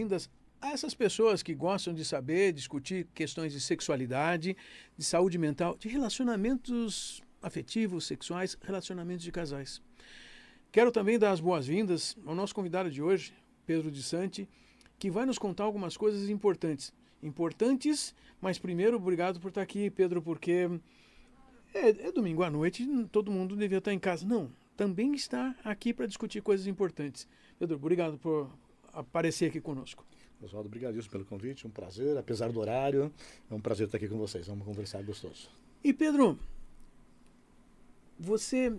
boas-vindas a essas pessoas que gostam de saber, discutir questões de sexualidade, de saúde mental, de relacionamentos afetivos, sexuais, relacionamentos de casais. Quero também dar as boas-vindas ao nosso convidado de hoje, Pedro de Santi, que vai nos contar algumas coisas importantes, mas primeiro, obrigado por estar aqui, Pedro, porque é domingo à noite, todo mundo devia estar em casa. Não, também está aqui para discutir coisas importantes. Pedro, obrigado por aparecer aqui conosco. Oswaldo, obrigadíssimo pelo convite, um prazer, apesar do horário, é um prazer estar aqui com vocês, vamos conversar gostoso. E Pedro, você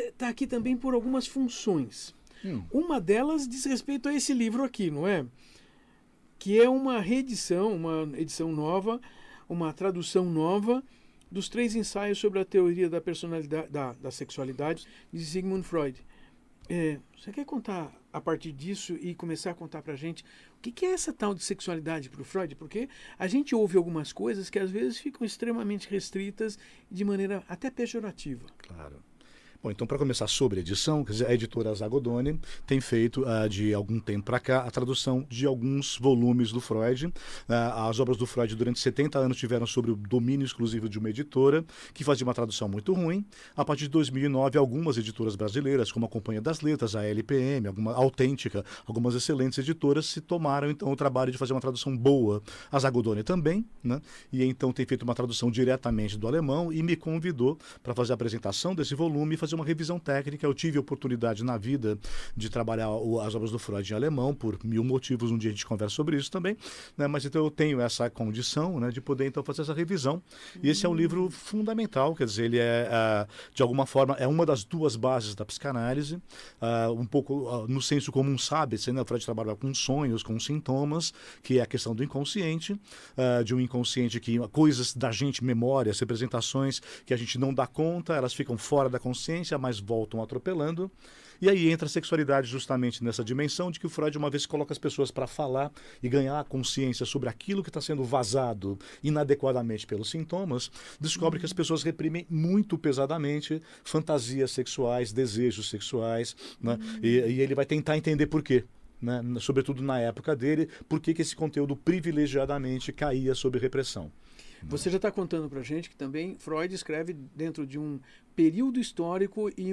está aqui também por algumas funções. Uma delas diz respeito a esse livro aqui, não é? Que é uma reedição, uma edição nova, uma tradução nova dos 3 ensaios sobre a teoria da personalidade, da sexualidade de Sigmund Freud. Você quer contar a partir disso e começar a contar pra gente o que é essa tal de sexualidade para o Freud? Porque a gente ouve algumas coisas que às vezes ficam extremamente restritas de maneira até pejorativa. Claro. Bom, então para começar sobre a edição, quer dizer, a editora Zagodoni tem feito de algum tempo para cá a tradução de alguns volumes do Freud. As obras do Freud durante 70 anos tiveram sobre o domínio exclusivo de uma editora que fazia uma tradução muito ruim. A partir de 2009, algumas editoras brasileiras, como a Companhia das Letras, a LPM, alguma Autêntica, algumas excelentes editoras se tomaram então o trabalho de fazer uma tradução boa. A Zagodoni também, né? E então tem feito uma tradução diretamente do alemão e me convidou para fazer a apresentação desse volume e fazer uma revisão técnica. Eu tive a oportunidade na vida de trabalhar as obras do Freud em alemão por 1000 motivos, um dia a gente conversa sobre isso também, né? Mas então eu tenho essa condição, né, de poder então fazer essa revisão. E esse é um livro fundamental, quer dizer, ele de alguma forma é uma das 2 bases da psicanálise, um pouco no senso comum sabe-se, né? O Freud trabalha com sonhos, com sintomas, que é a questão do inconsciente, de um inconsciente que coisas da gente, memórias, representações que a gente não dá conta, elas ficam fora da consciência, mas voltam atropelando. E aí entra a sexualidade justamente nessa dimensão de que o Freud uma vez coloca as pessoas para falar e ganhar consciência sobre aquilo que está sendo vazado inadequadamente pelos sintomas, descobre que as pessoas reprimem muito pesadamente fantasias sexuais, desejos sexuais, né? E ele vai tentar entender por quê. Né? Sobretudo na época dele, por que esse conteúdo privilegiadamente caía sob repressão. Você já está contando para a gente que também Freud escreve dentro de um período histórico e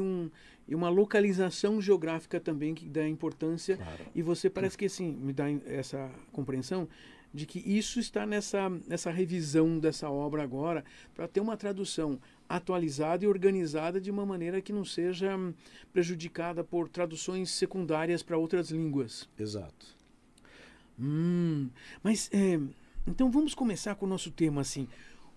uma localização geográfica também que dá importância. Claro. E você parece que assim, me dá essa compreensão de que isso está nessa revisão dessa obra agora, para ter uma tradução atualizada e organizada de uma maneira que não seja prejudicada por traduções secundárias para outras línguas. Exato. Mas então vamos começar com o nosso tema assim.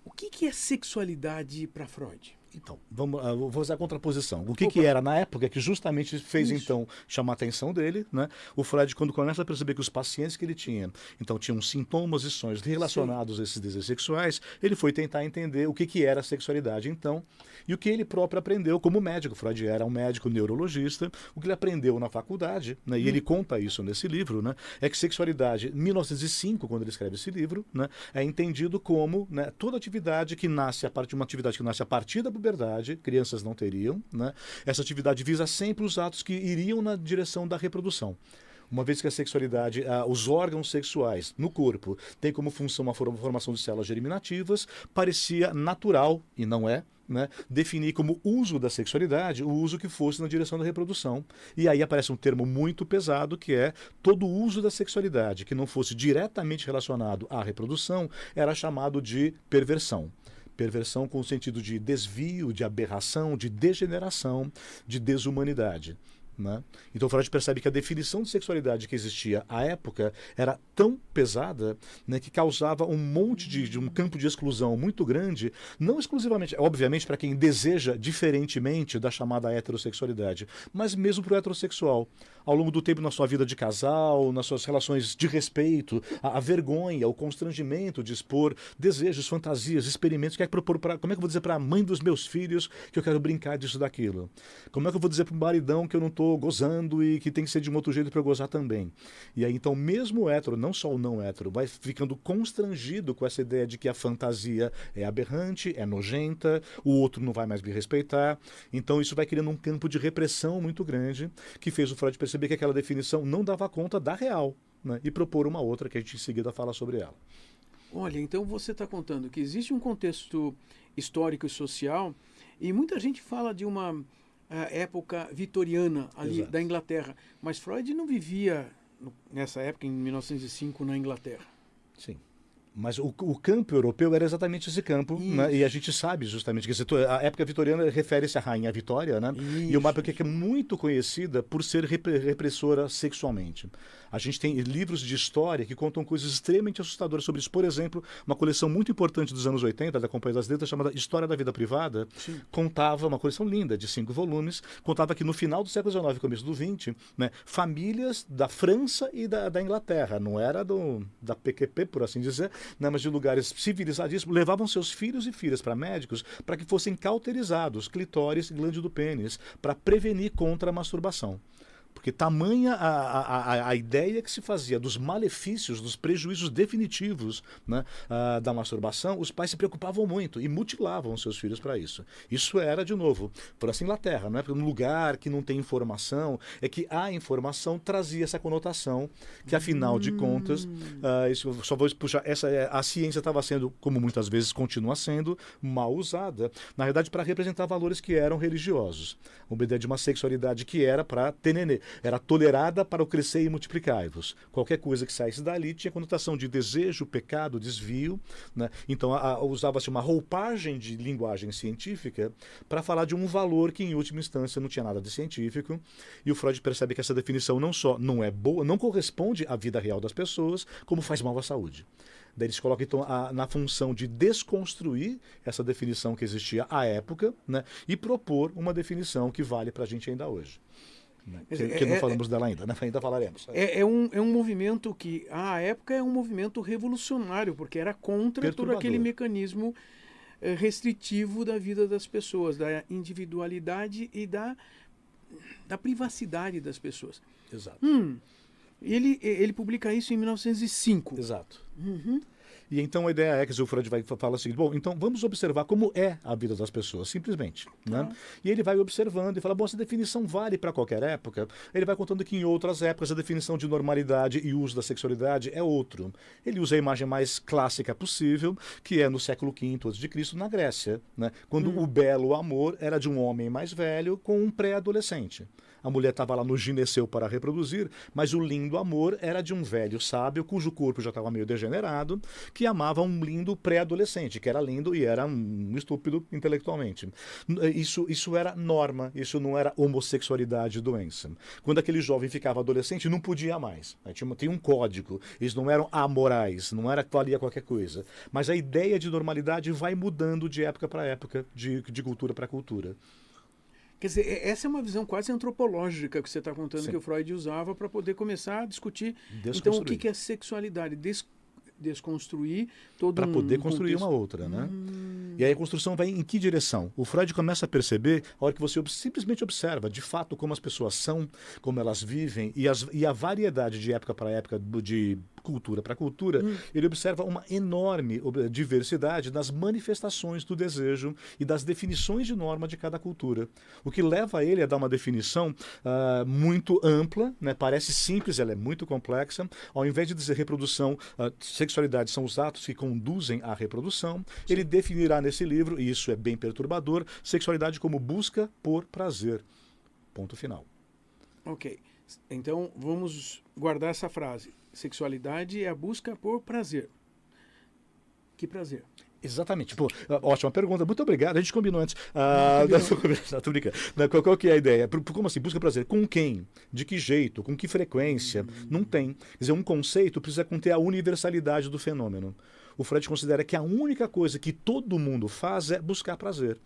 O que é sexualidade para Freud? Então, vou fazer a contraposição. O que era na época que justamente fez então chamar a atenção dele, né? O Freud, quando começa a perceber que os pacientes que ele tinha, então tinham sintomas e sonhos relacionados a esses desejos sexuais, ele foi tentar entender o que era a sexualidade então, e o que ele próprio aprendeu como médico. Freud era um médico neurologista, o que ele aprendeu na faculdade, né? E ele conta isso nesse livro, né? É que sexualidade, em 1905, quando ele escreve esse livro, né? É entendido como, né, toda atividade que nasce a partir de uma atividade que nasce a partir da puberdade, crianças não teriam, né? Essa atividade visa sempre os atos que iriam na direção da reprodução. Uma vez que a sexualidade, os órgãos sexuais no corpo têm como função a formação de células germinativas, parecia natural, e não é, né, definir como uso da sexualidade o uso que fosse na direção da reprodução. E aí aparece um termo muito pesado, que é todo uso da sexualidade que não fosse diretamente relacionado à reprodução era chamado de perversão. Perversão com o sentido de desvio, de aberração, de degeneração, de desumanidade. Né? Então Freud percebe que a definição de sexualidade que existia à época era tão pesada, né, que causava um monte de um campo de exclusão muito grande, não exclusivamente, obviamente, para quem deseja diferentemente da chamada heterossexualidade, mas mesmo para o heterossexual. Ao longo do tempo na sua vida de casal, nas suas relações de respeito, a vergonha, o constrangimento de expor desejos, fantasias, experimentos. Como é que eu vou dizer para a mãe dos meus filhos que eu quero brincar disso, daquilo? Como é que eu vou dizer para o maridão que eu não estou gozando e que tem que ser de um outro jeito para eu gozar também? E aí então mesmo o hétero, não só o não hétero, vai ficando constrangido com essa ideia de que a fantasia é aberrante, é nojenta, o outro não vai mais me respeitar. Então isso vai criando um campo de repressão muito grande, que fez o Freud perceber perceber que aquela definição não dava conta da real, né? E propor uma outra que a gente em seguida fala sobre ela. Olha, então você está contando que existe um contexto histórico e social e muita gente fala de uma época vitoriana ali Exato. da Inglaterra, mas Freud não vivia nessa época, em 1905, na Inglaterra. Sim. Mas o campo europeu era exatamente esse campo, né? E a gente sabe justamente que a época vitoriana refere-se à Rainha Vitória, né? E uma época que é muito conhecida por ser repressora sexualmente. A gente tem livros de história que contam coisas extremamente assustadoras sobre isso. Por exemplo, uma coleção muito importante dos anos 80, da Companhia das Letras, chamada História da Vida Privada, contava, uma coleção linda, de 5 volumes, contava que no final do século XIX e começo do XX, né, famílias da França e da Inglaterra, não era da PQP, por assim dizer, né, mas de lugares civilizadíssimos, levavam seus filhos e filhas para médicos para que fossem cauterizados, clitóris e glândula do pênis, para prevenir contra a masturbação. Porque tamanha a ideia que se fazia dos malefícios, dos prejuízos definitivos, né, da masturbação, os pais se preocupavam muito e mutilavam seus filhos para isso. Isso era, de novo, por essa Inglaterra, não é? Porque um lugar que não tem informação, é que a informação trazia essa conotação, que afinal de contas, isso, só vou puxar, a ciência estava sendo, como muitas vezes continua sendo, mal usada, na verdade, para representar valores que eram religiosos. Uma ideia de uma sexualidade que era para ter nenê. Era tolerada para o crescer e multiplicai-vos. Qualquer coisa que saísse dali tinha conotação de desejo, pecado, desvio, né? Então usava-se uma roupagem de linguagem científica para falar de um valor que em última instância não tinha nada de científico, e o Freud percebe que essa definição não só não é boa, não corresponde à vida real das pessoas, como faz mal à saúde. Daí ele se coloca então na função de desconstruir essa definição que existia à época, né? E propor uma definição que vale para a gente ainda hoje. Que não falamos dela ainda, né? Ainda falaremos. É um movimento que, à época, é um movimento revolucionário, porque era contra todo aquele mecanismo restritivo da vida das pessoas, da individualidade e da privacidade das pessoas. Exato. Ele publica isso em 1905. Exato. E então a ideia é que o Freud vai falar o seguinte: bom, então vamos observar como é a vida das pessoas, simplesmente. Né? E ele vai observando e fala, bom, essa definição vale para qualquer época. Ele vai contando que em outras épocas a definição de normalidade e uso da sexualidade é outro. Ele usa a imagem mais clássica possível, que é no século V a.C., na Grécia, né? Quando o belo amor era de um homem mais velho com um pré-adolescente. A mulher estava lá no gineceu para reproduzir, mas o lindo amor era de um velho sábio, cujo corpo já estava meio degenerado, que amava um lindo pré-adolescente, que era lindo e era um estúpido intelectualmente. Isso era norma, isso não era homossexualidade e doença. Quando aquele jovem ficava adolescente, não podia mais. Tinha um código, eles não eram amorais, não era que valia qualquer coisa. Mas a ideia de normalidade vai mudando de época para época, de cultura para cultura. Quer dizer, essa é uma visão quase antropológica que você está contando. Sim. Que o Freud usava para poder começar a discutir. Então, o que é sexualidade? Desconstruir todo para poder construir contexto. Uma outra, né? E aí a construção vai em que direção? O Freud começa a perceber, a hora que você simplesmente observa, de fato, como as pessoas são, como elas vivem, e a variedade de época para época, de cultura para cultura, ele observa uma enorme diversidade nas manifestações do desejo e das definições de norma de cada cultura. O que leva ele a dar uma definição muito ampla, né? Parece simples, ela é muito complexa. Ao invés de dizer reprodução, sexualidade são os atos que conduzem à reprodução, sim, ele definirá nesse livro, e isso é bem perturbador, sexualidade como busca por prazer. Ponto final. Ok. Então, vamos guardar essa frase. Sexualidade é a busca por prazer. Que prazer? Exatamente. Pô, ótima pergunta. Muito obrigado. A gente combinou antes. Tô brincando. Qual que é a ideia? Como assim? Busca prazer. Com quem? De que jeito? Com que frequência? Não tem. Quer dizer, um conceito precisa conter a universalidade do fenômeno. O Freud considera que a única coisa que todo mundo faz é buscar prazer.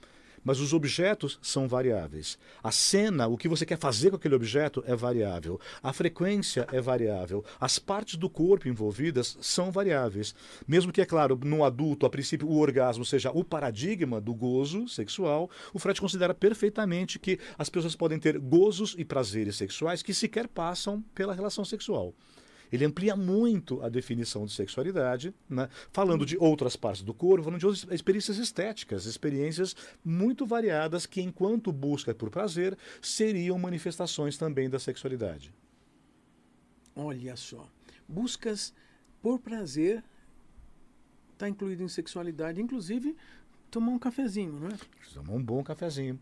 Mas os objetos são variáveis. A cena, o que você quer fazer com aquele objeto é variável. A frequência é variável. As partes do corpo envolvidas são variáveis. Mesmo que, é claro, no adulto, a princípio, o orgasmo seja o paradigma do gozo sexual, o Freud considera perfeitamente que as pessoas podem ter gozos e prazeres sexuais que sequer passam pela relação sexual. Ele amplia muito a definição de sexualidade, né? Falando de outras partes do corpo, falando de outras experiências estéticas, experiências muito variadas que, enquanto busca por prazer, seriam manifestações também da sexualidade. Olha só. Buscas por prazer está incluído em sexualidade, inclusive tomar um cafezinho, não é? Tomar um bom cafezinho.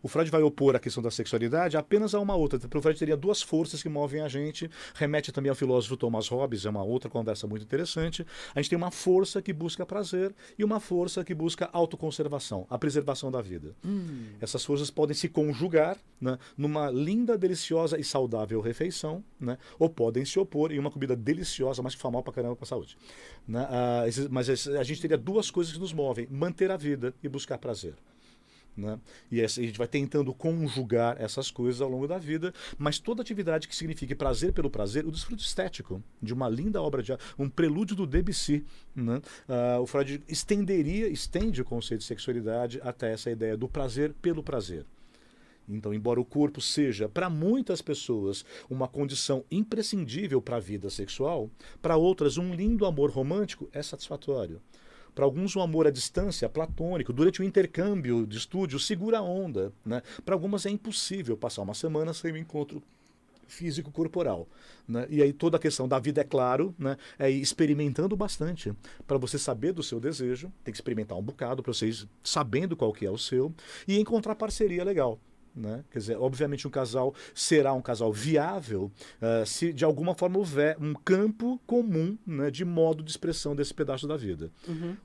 O Freud vai opor a questão da sexualidade apenas a uma outra. O Freud teria duas forças que movem a gente. Remete também ao filósofo Thomas Hobbes, é uma outra conversa muito interessante. A gente tem uma força que busca prazer e uma força que busca autoconservação, a preservação da vida. Essas forças podem se conjugar, né, numa linda, deliciosa e saudável refeição, né, ou podem se opor em uma comida deliciosa, mas que faz mal pra caramba pra saúde. Né? Mas a gente teria duas coisas que nos movem: manter a vida e buscar prazer. Né? E a gente vai tentando conjugar essas coisas ao longo da vida, mas toda atividade que signifique prazer pelo prazer, o desfrute estético de uma linda obra de um prelúdio do Debussy, né? O Freud estende o conceito de sexualidade até essa ideia do prazer pelo prazer. Então, embora o corpo seja, para muitas pessoas, uma condição imprescindível para a vida sexual, para outras, um lindo amor romântico é satisfatório. Para alguns, um amor à distância, platônico, durante o intercâmbio de estúdio, segura a onda. Né? Para algumas, é impossível passar uma semana sem um encontro físico-corporal. Né? E aí toda a questão da vida, é claro, né, é ir experimentando bastante. Para você saber do seu desejo, tem que experimentar um bocado, para vocês sabendo qual que é o seu, e encontrar parceria legal. Né? Quer dizer, obviamente um casal será um casal viável se de alguma forma houver um campo comum, né, de modo de expressão desse pedaço da vida.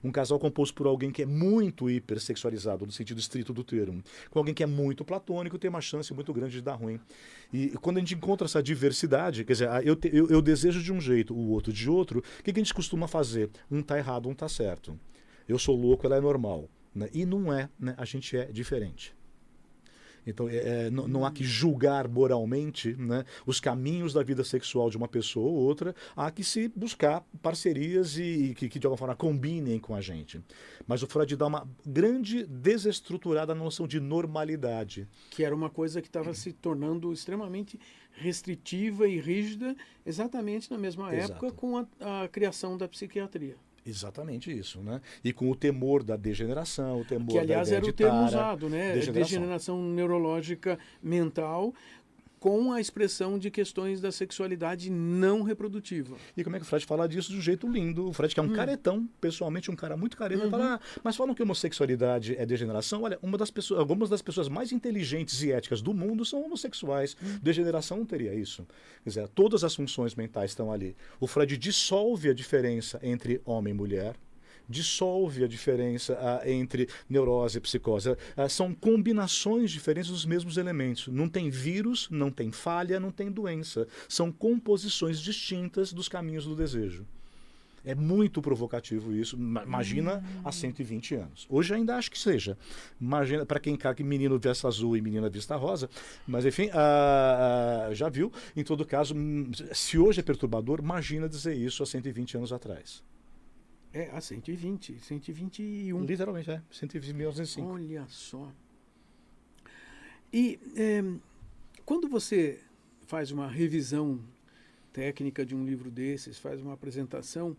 Um casal composto por alguém que é muito hipersexualizado, no sentido estrito do termo, com alguém que é muito platônico, tem uma chance muito grande de dar ruim. E quando a gente encontra essa diversidade, quer dizer, eu desejo de um jeito, o outro de outro, o que a gente costuma fazer? Um tá errado, um tá certo. Eu sou louco, ela é normal. Né? E não é, né? A gente é diferente. Então, não há que julgar moralmente, né, os caminhos da vida sexual de uma pessoa ou outra, há que se buscar parcerias e que de alguma forma combinem com a gente. Mas o Freud dá uma grande desestruturada na noção de normalidade. Que era uma coisa que estava se tornando extremamente restritiva e rígida, exatamente na mesma época com a criação da psiquiatria. Exatamente isso, né? E com o temor da degeneração, o temor que, aliás, da era o termo usado, né? Degeneração neurológica mental, com a expressão de questões da sexualidade não reprodutiva. E como é que o Freud fala disso de um jeito lindo? O Freud, que é um caretão, pessoalmente um cara muito careta, fala, mas falam que homossexualidade é degeneração. Olha, algumas das pessoas mais inteligentes e éticas do mundo são homossexuais. Degeneração não teria isso. Quer dizer, todas as funções mentais estão ali. O Freud dissolve a diferença entre homem e mulher, dissolve a diferença entre neurose e psicose. São combinações diferentes dos mesmos elementos. Não tem vírus, não tem falha, não tem doença. São composições distintas dos caminhos do desejo. É muito provocativo isso. Imagina há 120 anos. Hoje ainda acho que seja. Imagina, para quem quer que menino vista azul e menina vista rosa, mas enfim, já viu. Em todo caso, se hoje é perturbador, imagina dizer isso há 120 anos atrás. Há 121. Literalmente, 120, 1905. Olha só. E quando você faz uma revisão técnica de um livro desses, faz uma apresentação,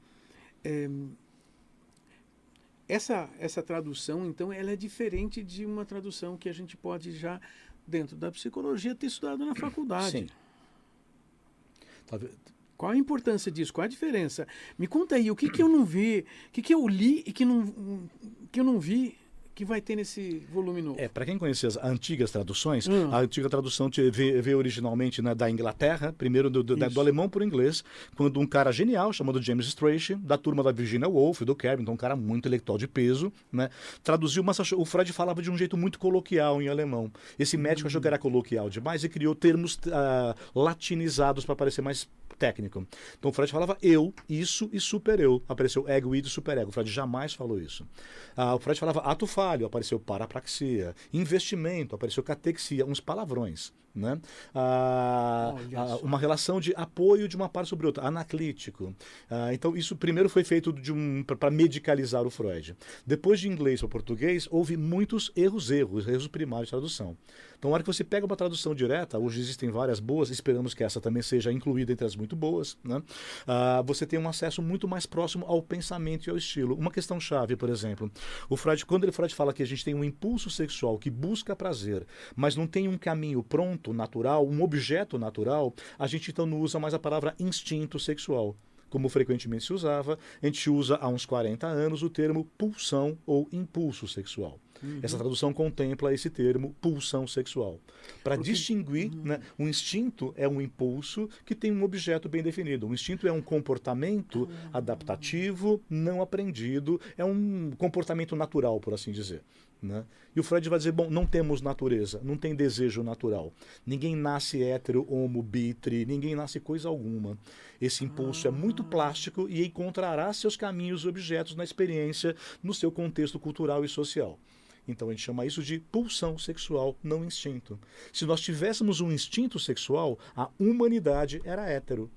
essa tradução, então, ela é diferente de uma tradução que a gente pode já, dentro da psicologia, ter estudado na faculdade. Sim. Qual a importância disso? Qual a diferença? Me conta aí, o que eu não vi, o que eu li e que eu não vi que vai ter nesse volume novo? Para quem conhece as antigas traduções, a antiga tradução veio originalmente, né, da Inglaterra, primeiro do alemão para o inglês, quando um cara genial, chamado James Strachey, da turma da Virginia Woolf, do Carrington, um cara muito intelectual de peso, né, traduziu, mas o Freud falava de um jeito muito coloquial em alemão. Esse médico achou que era coloquial demais e criou termos latinizados para parecer mais técnico. Então o Freud falava eu, isso e super-eu. Apareceu ego, id e super-ego. O Freud jamais falou isso. O Freud falava ato falho, apareceu parapraxia. Investimento, apareceu catexia, uns palavrões. Né? Uma relação de apoio de uma parte sobre outra, anaclítico. Então isso primeiro foi feito para medicalizar o Freud. Depois de inglês para português, houve muitos erros primários de tradução. Então, na hora que você pega uma tradução direta, hoje existem várias boas, esperamos que essa também seja incluída entre as muito boas, né? Você tem um acesso muito mais próximo ao pensamento e ao estilo. Uma questão chave, por exemplo, quando o Freud fala que a gente tem um impulso sexual que busca prazer, mas não tem um caminho pronto elemento natural, um objeto natural, a gente então não usa mais a palavra instinto sexual. Como frequentemente se usava, a gente usa há uns 40 anos o termo pulsão ou impulso sexual. Essa tradução contempla esse termo pulsão sexual. Para distinguir, né, um instinto é um impulso que tem um objeto bem definido. Um instinto é um comportamento adaptativo, não aprendido, é um comportamento natural, por assim dizer. Né? E o Freud vai dizer, bom, não temos natureza, não tem desejo natural. Ninguém nasce hétero, homo, bi, tri, ninguém nasce coisa alguma. Esse impulso é muito plástico e encontrará seus caminhos e objetos na experiência, no seu contexto cultural e social. Então a gente chama isso de pulsão sexual, não instinto. Se nós tivéssemos um instinto sexual, a humanidade era hétero.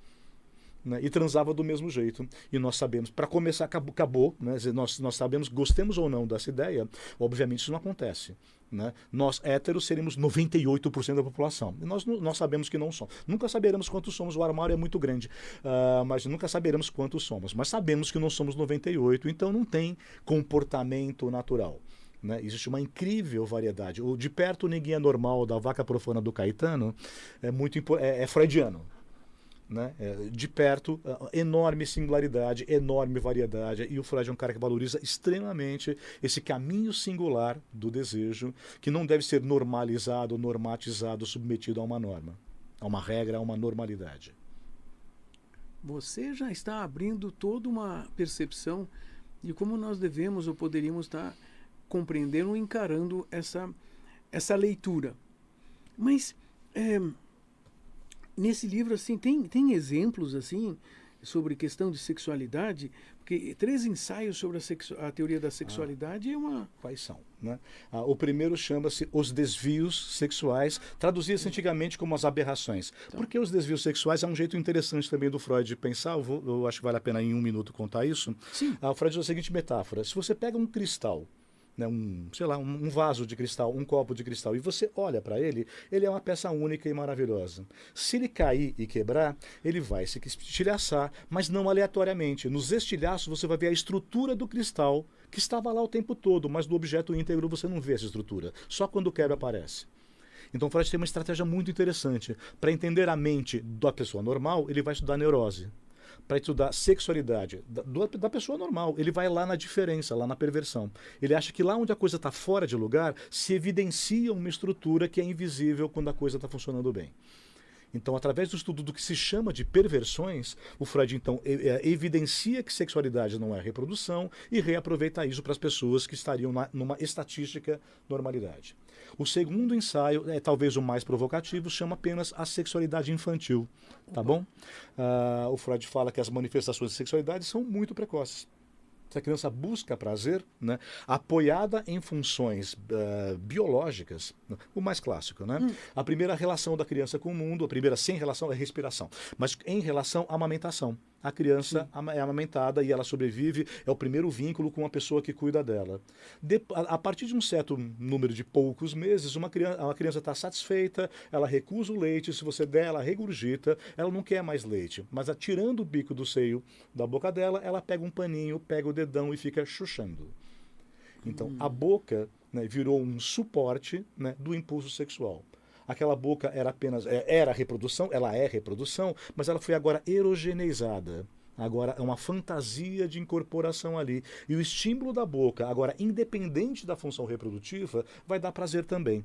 Né, e transava do mesmo jeito. E nós sabemos, para começar, acabou, né, nós sabemos, gostemos ou não dessa ideia, obviamente isso não acontece. Né? Nós, héteros, seríamos 98% da população. E nós sabemos que não somos. Nunca saberemos quantos somos, o armário é muito grande, mas nunca saberemos quantos somos. Mas sabemos que não somos 98%, então não tem comportamento natural. Né? Existe uma incrível variedade. O de perto ninguém é normal, da vaca profana do Caetano, é freudiano. Né? De perto, enorme singularidade, enorme variedade, e o Freud é um cara que valoriza extremamente esse caminho singular do desejo, que não deve ser normalizado, normatizado, submetido a uma norma, a uma regra, a uma normalidade. Você já está abrindo toda uma percepção de como nós devemos ou poderíamos estar compreendendo ou encarando essa leitura. Mas nesse livro assim tem exemplos assim sobre questão de sexualidade, porque 3 ensaios sobre a teoria da sexualidade é uma... Quais são? Né? O primeiro chama-se Os Desvios Sexuais, traduzia-se antigamente como as aberrações. Tá. Porque os desvios sexuais é um jeito interessante também do Freud de pensar, eu acho que vale a pena em 1 minuto contar isso. Sim. O Freud usa a seguinte metáfora: se você pega um cristal, né, um vaso de cristal, um copo de cristal, e você olha para ele, ele é uma peça única e maravilhosa. Se ele cair e quebrar, ele vai se estilhaçar, mas não aleatoriamente. Nos estilhaços você vai ver a estrutura do cristal, que estava lá o tempo todo, mas do objeto íntegro você não vê essa estrutura. Só quando quebra aparece. Então Freud tem uma estratégia muito interessante. Para entender a mente da pessoa normal, ele vai estudar neurose. Para estudar sexualidade da pessoa normal, ele vai lá na diferença, lá na perversão. Ele acha que lá onde a coisa está fora de lugar, se evidencia uma estrutura que é invisível quando a coisa está funcionando bem. Então, através do estudo do que se chama de perversões, o Freud, então, evidencia que sexualidade não é reprodução e reaproveita isso para as pessoas que estariam numa estatística normalidade. O segundo ensaio, talvez o mais provocativo, chama apenas a sexualidade infantil. Tá bom? O Freud fala que as manifestações de sexualidade são muito precoces. Se a criança busca prazer, né, apoiada em funções biológicas, o mais clássico, né? A primeira relação da criança com o mundo, a primeira sem relação é respiração, mas em relação à amamentação. A criança é amamentada e ela sobrevive, é o primeiro vínculo com a pessoa que cuida dela. A partir de um certo número de poucos meses, uma criança está satisfeita, ela recusa o leite, se você der, ela regurgita, ela não quer mais leite. Mas tirando o bico do seio da boca dela, ela pega um paninho, pega o dedão e fica chuchando. Então, a boca, né, virou um suporte, né, do impulso sexual. Aquela boca era reprodução, ela é reprodução, mas ela foi agora erogeneizada. Agora é uma fantasia de incorporação ali. E o estímulo da boca, agora independente da função reprodutiva, vai dar prazer também.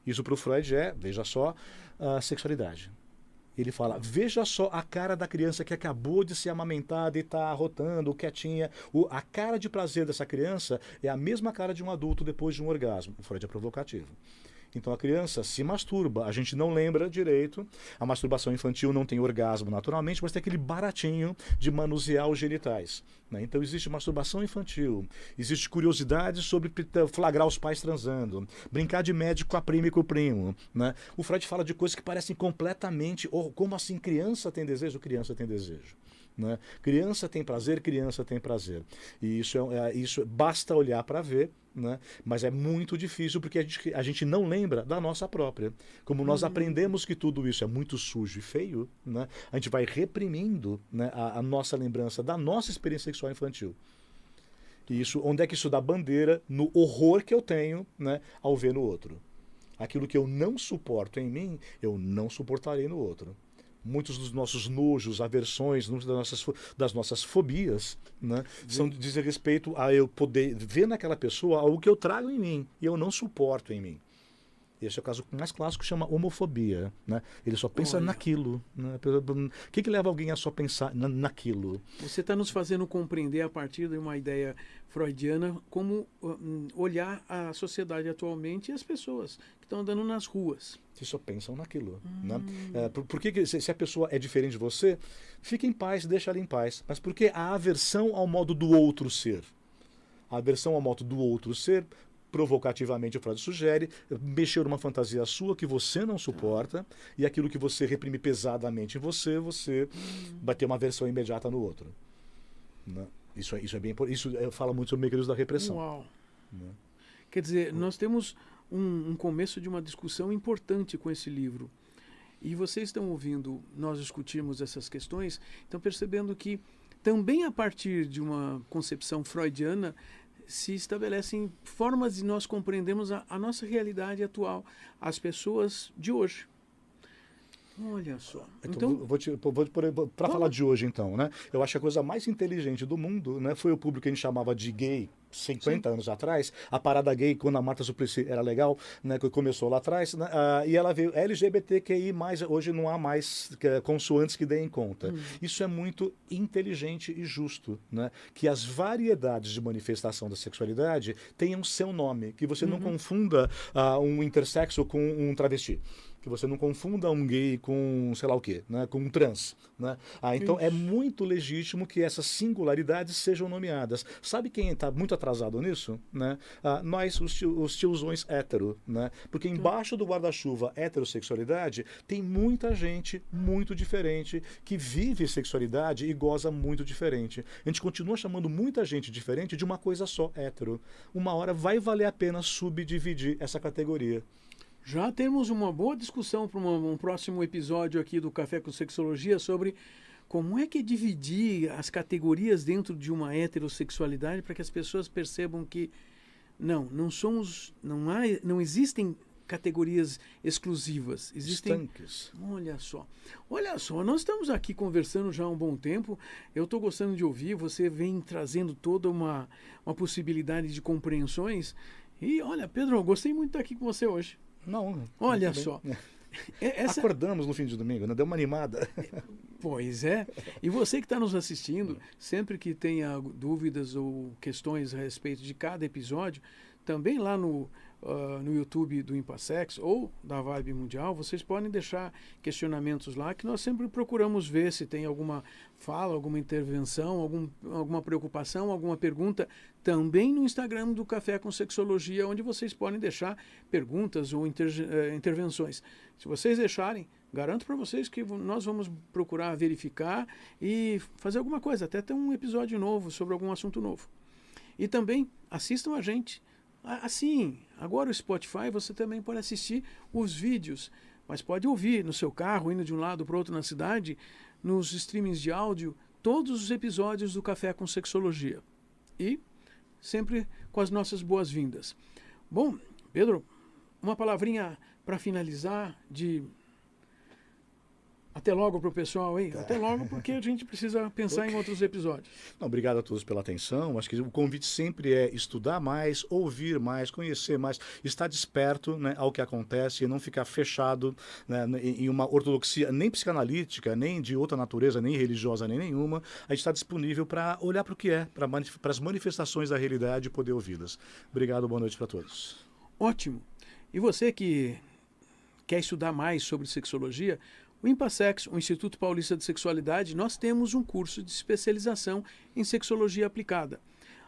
Isso para o Freud veja só, a sexualidade. Ele fala, veja só a cara da criança que acabou de ser amamentada e está arrotando, quietinha. A cara de prazer dessa criança é a mesma cara de um adulto depois de um orgasmo. O Freud é provocativo. Então a criança se masturba, a gente não lembra direito, a masturbação infantil não tem orgasmo naturalmente, mas tem aquele baratinho de manusear os genitais. Né? Então existe masturbação infantil, existe curiosidade sobre flagrar os pais transando, brincar de médico com a prima e com o primo. Né? O Freud fala de coisas que parecem completamente, como assim criança tem desejo? Criança tem desejo. Né? Criança tem prazer, criança tem prazer. E isso basta olhar para ver, né? Mas é muito difícil porque a gente não lembra da nossa própria. Como nós aprendemos que tudo isso é muito sujo e feio, né? A gente vai reprimindo, né, a nossa lembrança da nossa experiência sexual infantil. E onde é que isso dá bandeira? No horror que eu tenho, né, ao ver no outro. Aquilo que eu não suporto em mim, eu não suportarei no outro. Muitos dos nossos nojos, aversões, das nossas fobias, né, dizem respeito a eu poder ver naquela pessoa algo que eu trago em mim e eu não suporto em mim. Esse é o caso mais clássico, que chama homofobia. Né? Ele só pensa naquilo. Né? O que leva alguém a só pensar naquilo? Você está nos fazendo compreender, a partir de uma ideia freudiana, como olhar a sociedade atualmente e as pessoas que estão andando nas ruas. Que só pensam naquilo. Né? Porque se a pessoa é diferente de você, fica em paz, deixa ela em paz. Mas porque a aversão ao modo do outro ser. A aversão ao modo do outro ser, provocativamente, o Freud sugere, mexer uma fantasia sua que você não suporta, e aquilo que você reprime pesadamente em você, você vai ter uma aversão imediata no outro. Né? Isso é bem importante. Isso fala muito sobre mecanismos da repressão. Uau! Né? Quer dizer, nós temos um começo de uma discussão importante com esse livro. E vocês estão ouvindo nós discutirmos essas questões, estão percebendo que também a partir de uma concepção freudiana se estabelecem formas de nós compreendermos a nossa realidade atual, as pessoas de hoje. Olha só. Então para falar de hoje, então, né? Eu acho que a coisa mais inteligente do mundo, né, foi o público que a gente chamava de gay 50 anos atrás. A parada gay, quando a Marta Suplicy era legal, né, que começou lá atrás, né, e ela veio LGBTQI+, hoje não há mais consoantes que deem conta. Isso é muito inteligente e justo, né? Que as variedades de manifestação da sexualidade tenham seu nome, que você não confunda um intersexo com um travesti. Que você não confunda um gay com sei lá o quê, né? Com um trans. Né? Então é muito legítimo que essas singularidades sejam nomeadas. Sabe quem está muito atrasado nisso? Né? Nós, os tiozões hétero. Né? Porque embaixo do guarda-chuva heterossexualidade tem muita gente muito diferente que vive sexualidade e goza muito diferente. A gente continua chamando muita gente diferente de uma coisa só, hétero. Uma hora vai valer a pena subdividir essa categoria. Já temos uma boa discussão para um próximo episódio aqui do Café com Sexologia sobre como é que dividir as categorias dentro de uma heterossexualidade para que as pessoas percebam que não existem categorias exclusivas. Existem estanques. Olha só, nós estamos aqui conversando já há um bom tempo. Eu estou gostando de ouvir, você vem trazendo toda uma possibilidade de compreensões. E olha, Pedro, eu gostei muito de estar aqui com você hoje. Não. Olha só. Acordamos no fim de domingo, né? Deu uma animada. Pois é. E você que está nos assistindo, sempre que tenha dúvidas ou questões a respeito de cada episódio, também lá no YouTube do Impassex ou da Vibe Mundial, vocês podem deixar questionamentos lá, que nós sempre procuramos ver se tem alguma fala, alguma intervenção, alguma preocupação, alguma pergunta, também no Instagram do Café com Sexologia, onde vocês podem deixar perguntas ou intervenções. Se vocês deixarem, garanto para vocês que nós vamos procurar verificar e fazer alguma coisa, até ter um episódio novo sobre algum assunto novo. E também assistam a gente. Assim, agora o Spotify você também pode assistir os vídeos, mas pode ouvir no seu carro, indo de um lado para o outro na cidade, nos streamings de áudio, todos os episódios do Café com Sexologia. E sempre com as nossas boas-vindas. Bom, Pedro, uma palavrinha para finalizar de... Até logo para o pessoal, hein? Até logo, porque a gente precisa pensar em outros episódios. Não, obrigado a todos pela atenção. Acho que o convite sempre é estudar mais, ouvir mais, conhecer mais, estar desperto, né, ao que acontece e não ficar fechado, né, em uma ortodoxia nem psicanalítica, nem de outra natureza, nem religiosa, nem nenhuma. A gente está disponível para olhar para o que é, para as manifestações da realidade e poder ouvi-las. Obrigado, boa noite para todos. Ótimo. E você que quer estudar mais sobre sexologia, o Impassex, o Instituto Paulista de Sexualidade, nós temos um curso de especialização em sexologia aplicada.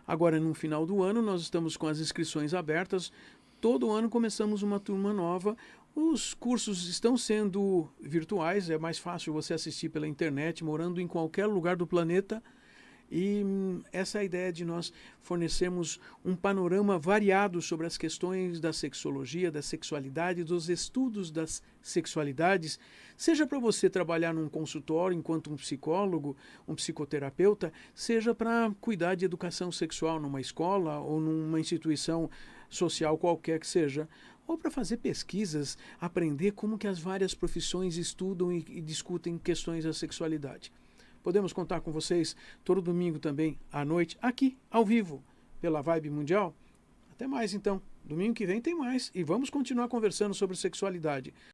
Agora, no final do ano, nós estamos com as inscrições abertas. Todo ano começamos uma turma nova. Os cursos estão sendo virtuais, é mais fácil você assistir pela internet, morando em qualquer lugar do planeta. E essa é a ideia de nós fornecermos um panorama variado sobre as questões da sexologia, da sexualidade, dos estudos das sexualidades, seja para você trabalhar num consultório enquanto um psicólogo, um psicoterapeuta, seja para cuidar de educação sexual numa escola ou numa instituição social qualquer que seja, ou para fazer pesquisas, aprender como que as várias profissões estudam e discutem questões da sexualidade. Podemos contar com vocês todo domingo também, à noite, aqui, ao vivo, pela Vibe Mundial? Até mais, então. Domingo que vem tem mais e vamos continuar conversando sobre sexualidade.